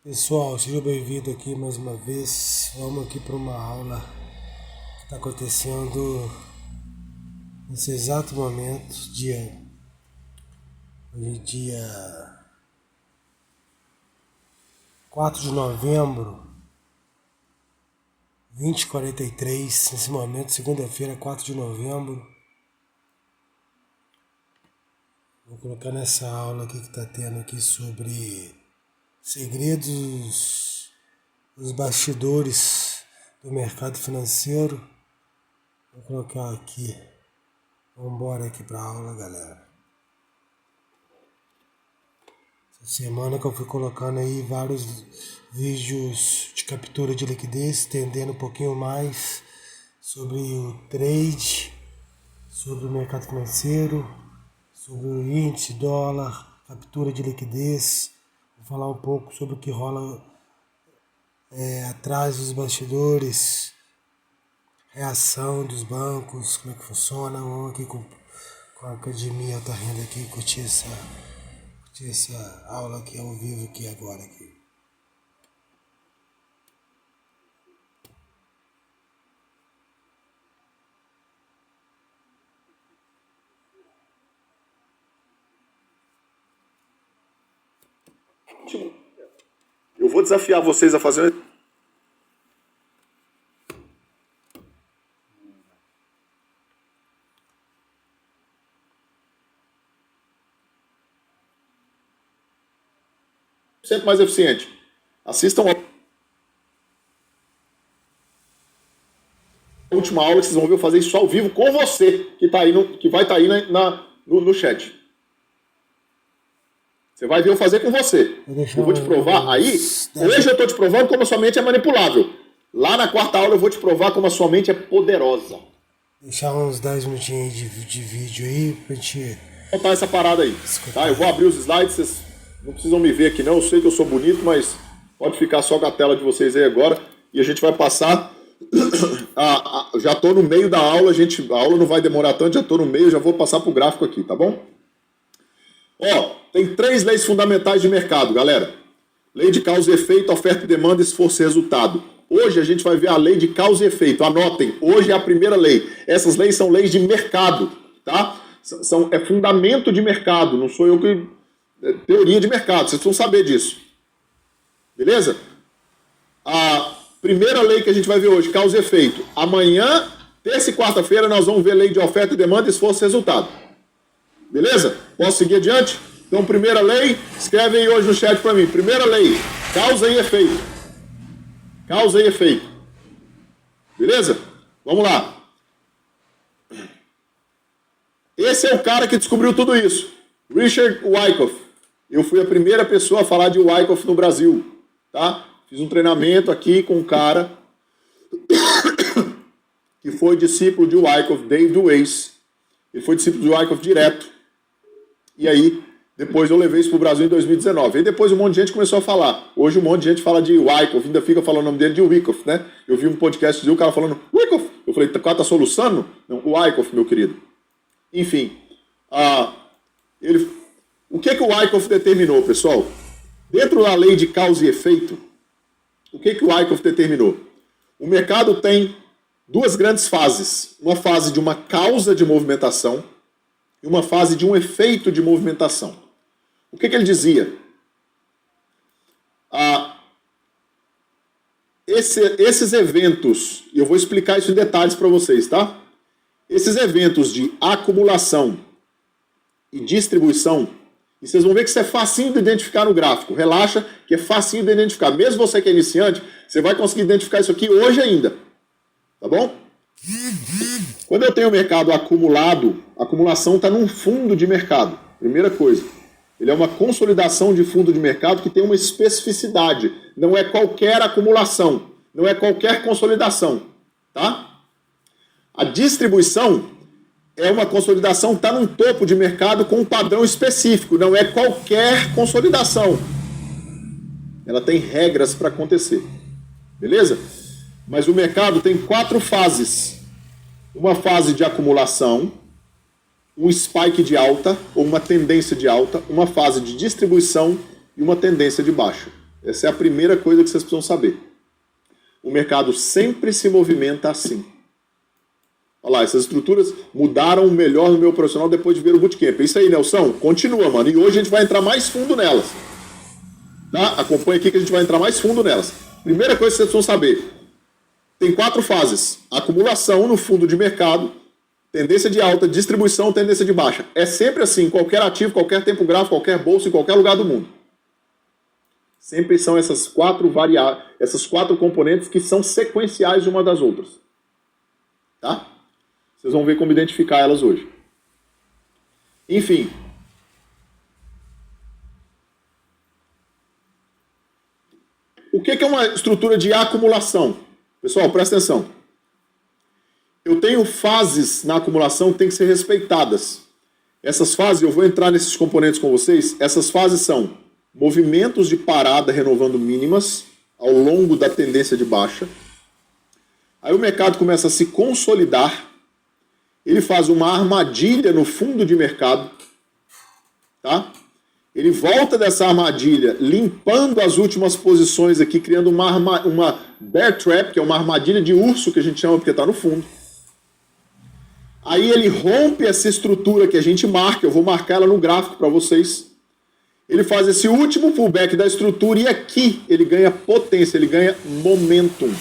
Pessoal, seja bem-vindo aqui mais uma vez. Vamos aqui para uma aula que está acontecendo nesse exato momento, dia 4 de novembro, 20h43, nesse momento, segunda-feira, 4 de novembro. Vou colocar nessa aula aqui que está tendo aqui sobre segredos dos bastidores do mercado financeiro. Vou colocar aqui. Vamos embora aqui para a aula, galera. Essa semana que eu fui colocando aí vários vídeos de captura de liquidez, entendendo um pouquinho mais sobre o trade, sobre o mercado financeiro, sobre o índice, dólar, captura de liquidez. Vou falar um pouco sobre o que rola atrás dos bastidores, reação dos bancos, como é que funciona. Vamos aqui com a Academia Alta Renda aqui, curtir essa aula aqui ao vivo aqui agora aqui. Eu vou desafiar vocês a fazer. Sempre mais eficiente. Assistam a última aula, que vocês vão ver eu fazer isso ao vivo com você, que vai estar aí no chat. Você vai ver eu fazer com você. Eu vou te provar aí. Hoje eu estou te provando como a sua mente é manipulável. Lá na quarta aula eu vou te provar como a sua mente é poderosa. Deixar uns 10 minutinhos de vídeo aí pra gente botar essa parada aí. Tá? Eu vou abrir os slides, vocês não precisam me ver aqui não. Eu sei que eu sou bonito, mas pode ficar só com a tela de vocês aí agora. E a gente vai passar. Já estou no meio da aula, a aula não vai demorar tanto, já estou no meio, já vou passar para o gráfico aqui, tá bom? Ó, tem 3 leis fundamentais de mercado, galera. Lei de causa e efeito, oferta e demanda, esforço e resultado. Hoje a gente vai ver a lei de causa e efeito. Anotem, hoje é a primeira lei. Essas leis são leis de mercado, tá? É fundamento de mercado, não sou eu que... É teoria de mercado, vocês precisam saber disso. Beleza? A primeira lei que a gente vai ver hoje, causa e efeito. Amanhã, terça e quarta-feira, nós vamos ver lei de oferta e demanda, esforço e resultado. Beleza? Posso seguir adiante? Então, primeira lei, escreve aí hoje no chat para mim. Primeira lei, causa e efeito. Causa e efeito. Beleza? Vamos lá. Esse é o cara que descobriu tudo isso. Richard Wyckoff. Eu fui a primeira pessoa a falar de Wyckoff no Brasil. Tá? Fiz um treinamento aqui com um cara que foi discípulo de Wyckoff, David Weiss. Ele foi discípulo de Wyckoff direto. E aí, depois eu levei isso para o Brasil em 2019. Aí depois um monte de gente começou a falar. Hoje um monte de gente fala de Wyckoff, ainda fica falando o nome dele de Wyckoff, né? Eu vi um podcast de um cara falando Wyckoff. Eu falei, tá soluçando? Não, Wyckoff, meu querido. Enfim, o que o Wyckoff determinou, pessoal? Dentro da lei de causa e efeito, o que o Wyckoff determinou? O mercado tem 2 grandes fases. Uma fase de uma causa de movimentação e uma fase de um efeito de movimentação. O que ele dizia? Esses eventos, e eu vou explicar isso em detalhes para vocês, tá? Esses eventos de acumulação e distribuição, e vocês vão ver que isso é facinho de identificar no gráfico. Relaxa, que é facinho de identificar. Mesmo você que é iniciante, você vai conseguir identificar isso aqui hoje ainda. Tá bom? Quando eu tenho mercado acumulado, a acumulação está num fundo de mercado. Primeira coisa. Ele é uma consolidação de fundo de mercado que tem uma especificidade. Não é qualquer acumulação. Não é qualquer consolidação. Tá? A distribuição é uma consolidação que está num topo de mercado com um padrão específico. Não é qualquer consolidação. Ela tem regras para acontecer. Beleza? Mas o mercado tem 4 fases. Uma fase de acumulação, um spike de alta, ou uma tendência de alta, uma fase de distribuição e uma tendência de baixa. Essa é a primeira coisa que vocês precisam saber. O mercado sempre se movimenta assim. Olha lá, essas estruturas mudaram o melhor no meu profissional depois de ver o bootcamp. É isso aí, Nelson. Continua, mano. E hoje a gente vai entrar mais fundo nelas. Tá? Acompanha aqui que a gente vai entrar mais fundo nelas. Primeira coisa que vocês precisam saber. Tem 4 fases. Acumulação no fundo de mercado, tendência de alta, distribuição, tendência de baixa. É sempre assim, qualquer ativo, qualquer tempo gráfico, qualquer bolsa, em qualquer lugar do mundo. Sempre são essas 4 variáveis, essas 4 componentes que são sequenciais uma das outras. Tá? Vocês vão ver como identificar elas hoje. Enfim. O que é uma estrutura de acumulação? Pessoal, presta atenção. Eu tenho fases na acumulação que têm que ser respeitadas. Essas fases, eu vou entrar nesses componentes com vocês, essas fases são movimentos de parada renovando mínimas ao longo da tendência de baixa. Aí o mercado começa a se consolidar, ele faz uma armadilha no fundo de mercado, tá? Ele volta dessa armadilha, limpando as últimas posições aqui, criando uma bear trap, que é uma armadilha de urso, que a gente chama porque está no fundo. Aí ele rompe essa estrutura que a gente marca, eu vou marcar ela no gráfico para vocês. Ele faz esse último pullback da estrutura e aqui ele ganha potência, ele ganha momentum.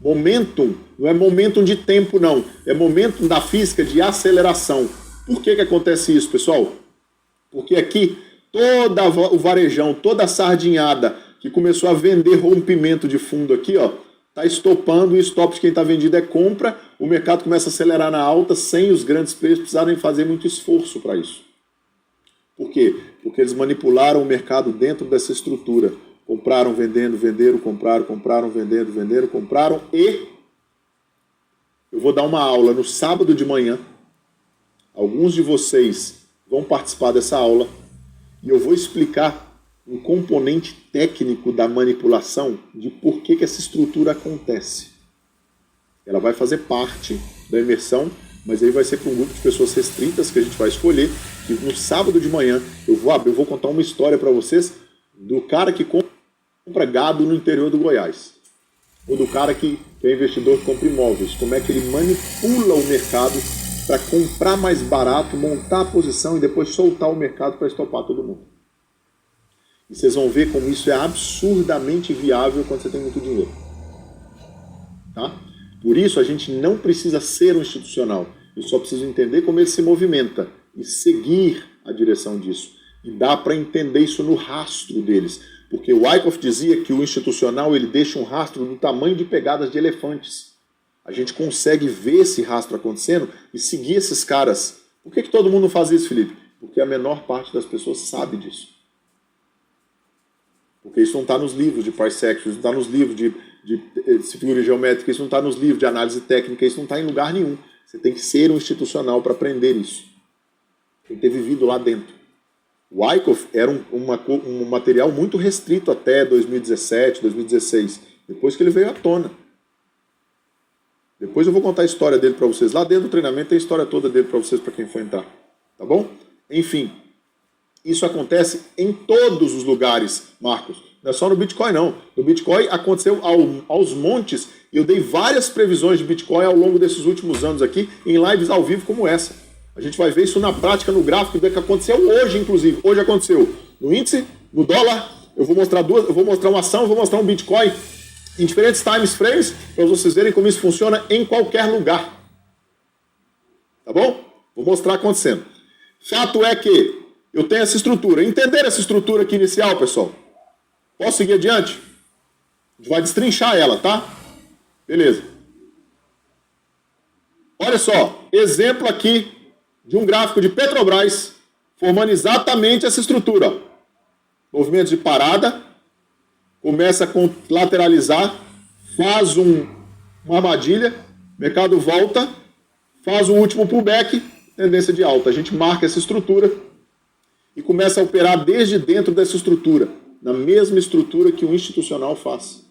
Momentum não é momentum de tempo, não. É momentum da física de aceleração. Por que acontece isso, pessoal? Porque aqui todo o varejão, toda a sardinhada que começou a vender rompimento de fundo aqui, ó, está estopando, o stop de quem está vendido é compra, o mercado começa a acelerar na alta sem os grandes players precisarem fazer muito esforço para isso. Por quê? Porque eles manipularam o mercado dentro dessa estrutura. Compraram, vendendo, venderam, compraram, vendendo, venderam, compraram e eu vou dar uma aula no sábado de manhã. Alguns de vocês vão participar dessa aula e eu vou explicar um componente técnico da manipulação de por que essa estrutura acontece. Ela vai fazer parte da imersão, mas aí vai ser para um grupo de pessoas restritas que a gente vai escolher, que no sábado de manhã eu vou contar uma história para vocês do cara que compra gado no interior do Goiás, ou do cara que é investidor que compra imóveis, como é que ele manipula o mercado para comprar mais barato, montar a posição e depois soltar o mercado para estopar todo mundo. E vocês vão ver como isso é absurdamente viável quando você tem muito dinheiro. Tá? Por isso a gente não precisa ser um institucional. Eu só preciso entender como ele se movimenta e seguir a direção disso. E dá para entender isso no rastro deles. Porque o Wyckoff dizia que o institucional ele deixa um rastro do tamanho de pegadas de elefantes. A gente consegue ver esse rastro acontecendo e seguir esses caras. Por que todo mundo faz isso, Felipe? Porque a menor parte das pessoas sabe disso. Porque isso não está nos livros de price action, isso não está nos livros de figura geométrica, isso não está nos livros de análise técnica, isso não está em lugar nenhum. Você tem que ser um institucional para aprender isso. Tem que ter vivido lá dentro. O Wyckoff era um material muito restrito até 2017, 2016, depois que ele veio à tona. Depois eu vou contar a história dele para vocês. Lá dentro do treinamento tem a história toda dele para vocês, para quem for entrar. Tá bom? Enfim. Isso acontece em todos os lugares, Marcos. Não é só no Bitcoin, não. No Bitcoin aconteceu aos montes e eu dei várias previsões de Bitcoin ao longo desses últimos anos aqui em lives ao vivo como essa. A gente vai ver isso na prática, no gráfico, que aconteceu hoje, inclusive. Hoje aconteceu no índice, no dólar. Eu vou mostrar eu vou mostrar uma ação, eu vou mostrar um Bitcoin em diferentes time frames para vocês verem como isso funciona em qualquer lugar. Tá bom? Vou mostrar acontecendo. Fato é que eu tenho essa estrutura. Entenderam essa estrutura aqui inicial, pessoal? Posso seguir adiante? A gente vai destrinchar ela, tá? Beleza. Olha só, exemplo aqui de um gráfico de Petrobras formando exatamente essa estrutura. Ó. Movimentos de parada, começa a lateralizar, faz uma armadilha, mercado volta, faz o último pullback, tendência de alta. A gente marca essa estrutura e começa a operar desde dentro dessa estrutura, na mesma estrutura que o institucional faz.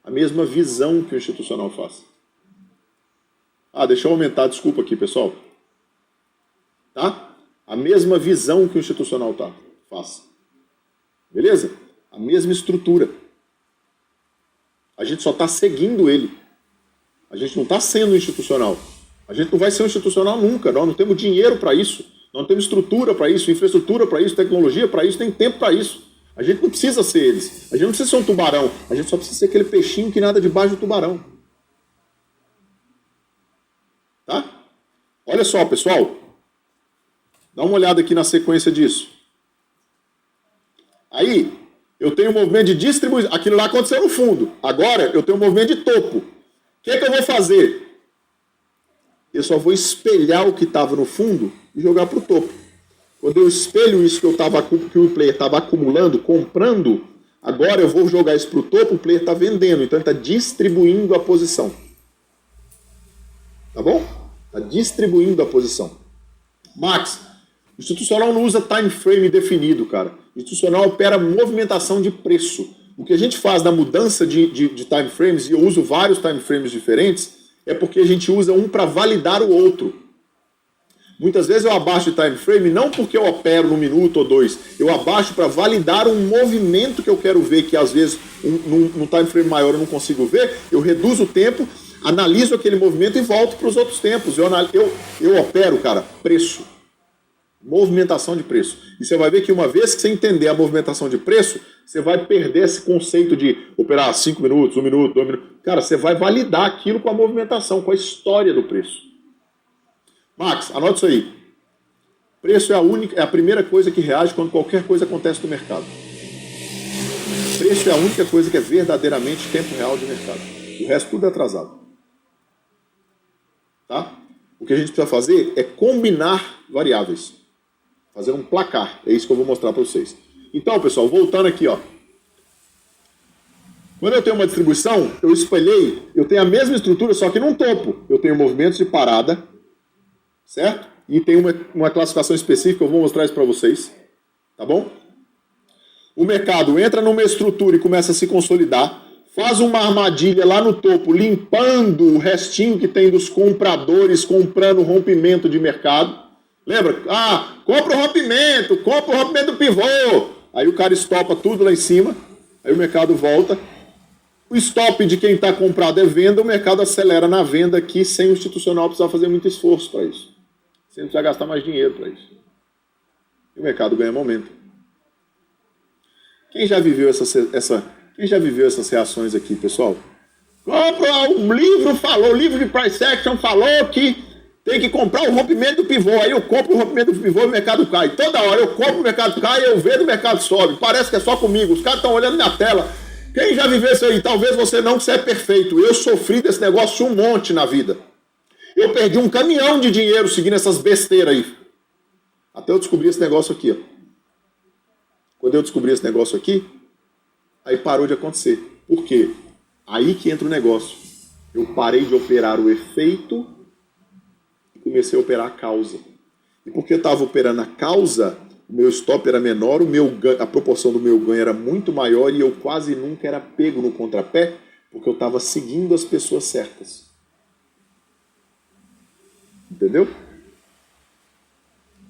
A mesma visão que o institucional faz. Deixa eu aumentar, desculpa aqui, pessoal. Tá? A mesma visão que o institucional faz. Beleza? A mesma estrutura. A gente só está seguindo ele. A gente não está sendo institucional. A gente não vai ser um institucional nunca. Nós não temos dinheiro para isso. Nós não temos estrutura para isso, infraestrutura para isso, tecnologia para isso, nem tempo para isso. A gente não precisa ser eles. A gente não precisa ser um tubarão. A gente só precisa ser aquele peixinho que nada debaixo do tubarão. Tá? Olha só, pessoal. Dá uma olhada aqui na sequência disso. Aí, eu tenho um movimento de distribuição. Aquilo lá aconteceu no fundo. Agora, eu tenho um movimento de topo. O que é que eu vou fazer? Eu só vou espelhar o que estava no fundo e jogar para o topo. Quando eu espelho isso que o player estava acumulando, comprando, agora eu vou jogar isso para o topo, o player está vendendo. Então, ele está distribuindo a posição. Tá bom? Está distribuindo a posição. Max, o institucional não usa time frame definido, cara. O institucional opera movimentação de preço. O que a gente faz na mudança de time frames, e eu uso vários time frames diferentes, é porque a gente usa um para validar o outro. Muitas vezes eu abaixo o time frame não porque eu opero no minuto ou dois, eu abaixo para validar um movimento que eu quero ver, que às vezes num time frame maior eu não consigo ver, eu reduzo o tempo, analiso aquele movimento e volto para os outros tempos. Eu opero, cara, preço. Movimentação de preço. E você vai ver que uma vez que você entender a movimentação de preço, você vai perder esse conceito de operar 5 minutos, 1 minuto, 2 minutos. Cara, você vai validar aquilo com a movimentação, com a história do preço. Max, anota isso aí. Preço é a primeira coisa que reage quando qualquer coisa acontece no mercado. Preço é a única coisa que é verdadeiramente tempo real de mercado. O resto tudo é atrasado. Tá? O que a gente precisa fazer é combinar variáveis. Fazer um placar. É isso que eu vou mostrar para vocês. Então, pessoal, voltando aqui, ó. Quando eu tenho uma distribuição, eu espelhei, eu tenho a mesma estrutura, só que num topo. Eu tenho movimentos de parada, certo? E tem uma classificação específica, eu vou mostrar isso para vocês. Tá bom? O mercado entra numa estrutura e começa a se consolidar, faz uma armadilha lá no topo, limpando o restinho que tem dos compradores comprando rompimento de mercado. Lembra? Compra o rompimento do pivô. Aí o cara estopa tudo lá em cima, aí o mercado volta. O stop de quem está comprado é venda, o mercado acelera na venda aqui sem o institucional precisar fazer muito esforço para isso. Sem precisar gastar mais dinheiro para isso. E o mercado ganha momento. Quem já viveu essas reações aqui, pessoal? O livro de price action falou que tem que comprar o rompimento do pivô. Aí eu compro o rompimento do pivô e o mercado cai. Toda hora eu compro, o mercado cai, eu vendo, o mercado sobe. Parece que é só comigo. Os caras estão olhando na tela. Quem já viveu isso aí? Talvez você não, que você é perfeito. Eu sofri desse negócio um monte na vida. Eu perdi um caminhão de dinheiro seguindo essas besteiras aí. Até eu descobri esse negócio aqui, ó. Quando eu descobri esse negócio aqui, aí parou de acontecer. Por quê? Aí que entra o negócio. Eu parei de operar o efeito e comecei a operar a causa. E porque eu estava operando a causa, o meu stop era menor, a proporção do meu ganho era muito maior e eu quase nunca era pego no contrapé, porque eu estava seguindo as pessoas certas. Entendeu?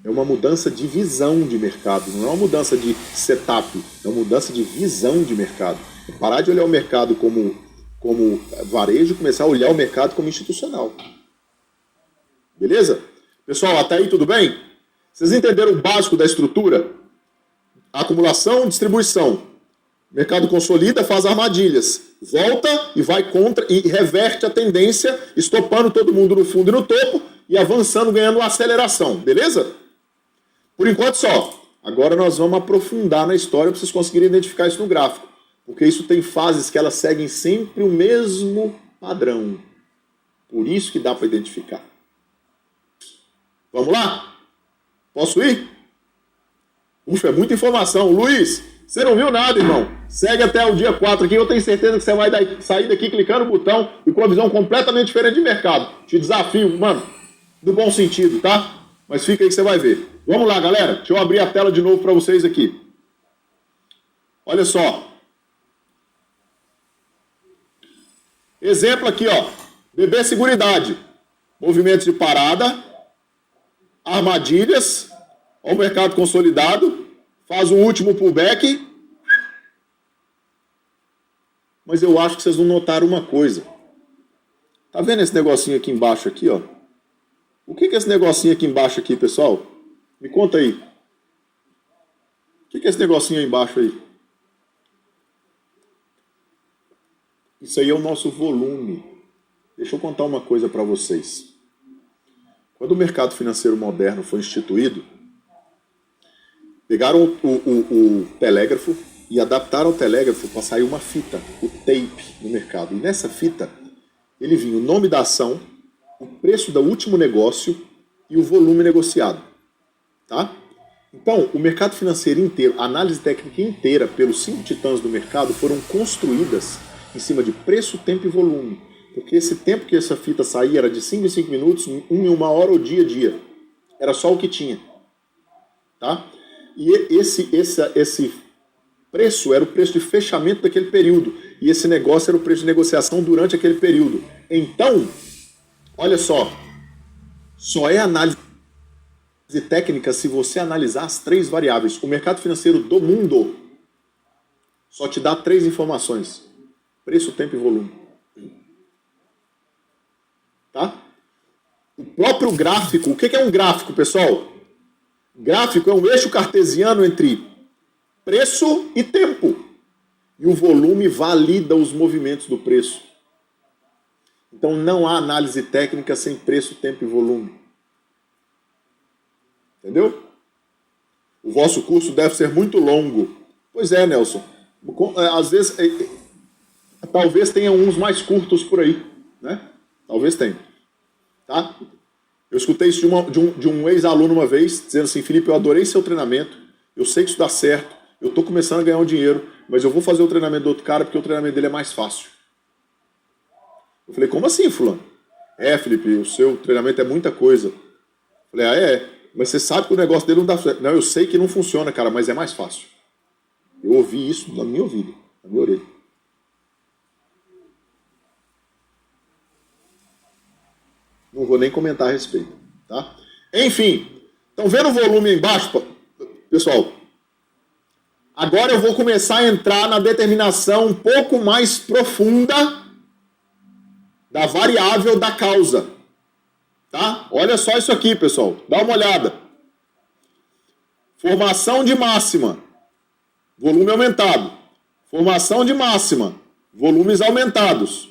É uma mudança de visão de mercado, não é uma mudança de setup, é uma mudança de visão de mercado. É parar de olhar o mercado como varejo e começar a olhar o mercado como institucional. Beleza? Pessoal, até aí tudo bem? Vocês entenderam o básico da estrutura? Acumulação, distribuição. O mercado consolida, faz armadilhas. Volta e vai contra e reverte a tendência, estopando todo mundo no fundo e no topo e avançando, ganhando aceleração. Beleza? Por enquanto só. Agora nós vamos aprofundar na história para vocês conseguirem identificar isso no gráfico. Porque isso tem fases que elas seguem sempre o mesmo padrão. Por isso que dá para identificar. Vamos lá? Posso ir? Ufa, é muita informação. Luiz, você não viu nada, irmão. Segue até o dia 4 aqui. Eu tenho certeza que você vai sair daqui clicando no botão e com uma visão completamente diferente de mercado. Te desafio, mano, no bom sentido, tá? Mas fica aí que você vai ver. Vamos lá, galera. Deixa eu abrir a tela de novo para vocês aqui. Olha só. Exemplo aqui, ó. BB Seguridade. Movimentos de parada. Armadilhas. Ó, o mercado consolidado. Faz o último pullback. mas eu acho que vocês não notaram uma coisa. Tá vendo esse negocinho aqui embaixo aqui, ó? O que é esse negocinho aqui embaixo aqui, pessoal? Me conta aí. O que é esse negocinho aí embaixo aí? Isso aí é o nosso volume. Deixa eu contar uma coisa para vocês. Quando o mercado financeiro moderno foi instituído, pegaram o telégrafo e adaptaram o telégrafo para sair uma fita, o tape, no mercado. E nessa fita, ele vinha o nome da ação, o preço do último negócio e o volume negociado. Tá? Então, o mercado financeiro inteiro, a análise técnica inteira pelos 5 titãs do mercado foram construídas em cima de preço, tempo e volume. Porque esse tempo que essa fita saía era de 5 em 5 minutos, 1 em 1 hora ou dia a dia. Era só o que tinha. Tá? E esse preço era o preço de fechamento daquele período. E esse negócio era o preço de negociação durante aquele período. Então, olha só é análise técnica se você analisar as 3 variáveis. O mercado financeiro do mundo só te dá 3 informações: preço, tempo e volume. Tá? O próprio gráfico, o que é um gráfico, pessoal? Gráfico é um eixo cartesiano entre preço e tempo. E o volume valida os movimentos do preço. Então não há análise técnica sem preço, tempo e volume. Entendeu? O vosso curso deve ser muito longo. Pois é, Nelson. Às vezes, talvez tenha uns mais curtos por aí, né? Talvez tenha. Tá? Eu escutei isso de um ex-aluno uma vez, dizendo assim: Felipe, eu adorei seu treinamento, eu sei que isso dá certo, eu estou começando a ganhar um dinheiro, mas eu vou fazer o treinamento do outro cara porque o treinamento dele é mais fácil. Eu falei: como assim, fulano? Felipe, o seu treinamento é muita coisa. Eu falei: mas você sabe que o negócio dele não dá certo. Não, eu sei que não funciona, cara, mas é mais fácil. Eu ouvi isso na minha ouvido, na minha orelha. Não vou nem comentar a respeito, tá? Enfim, estão vendo o volume aí embaixo, pessoal? Agora eu vou começar a entrar na determinação um pouco mais profunda da variável da causa, tá? Olha só isso aqui, pessoal. Dá uma olhada. Formação de máxima, volume aumentado. Formação de máxima, volumes aumentados.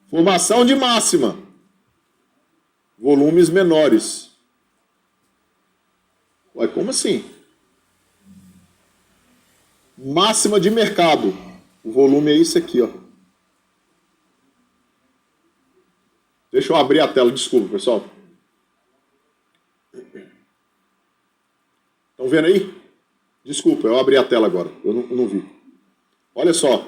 Formação de máxima, volumes menores. Ué, como assim? Máxima de mercado. O volume é isso aqui, ó. Deixa eu abrir a tela, desculpa, pessoal. Estão vendo aí? Desculpa, eu abri a tela agora. Eu não vi. Olha só.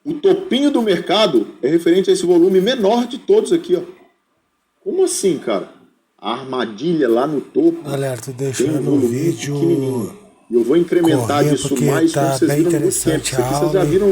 O topinho do mercado é referente a esse volume menor de todos aqui, ó. Como assim, cara? A armadilha lá no topo. Galera, tô tem um deixando o volume vídeo pequenininho. E eu vou incrementar correr disso porque mais, tá como vocês bem viram no bootcamp. interessante Isso aqui a vocês já aula. viram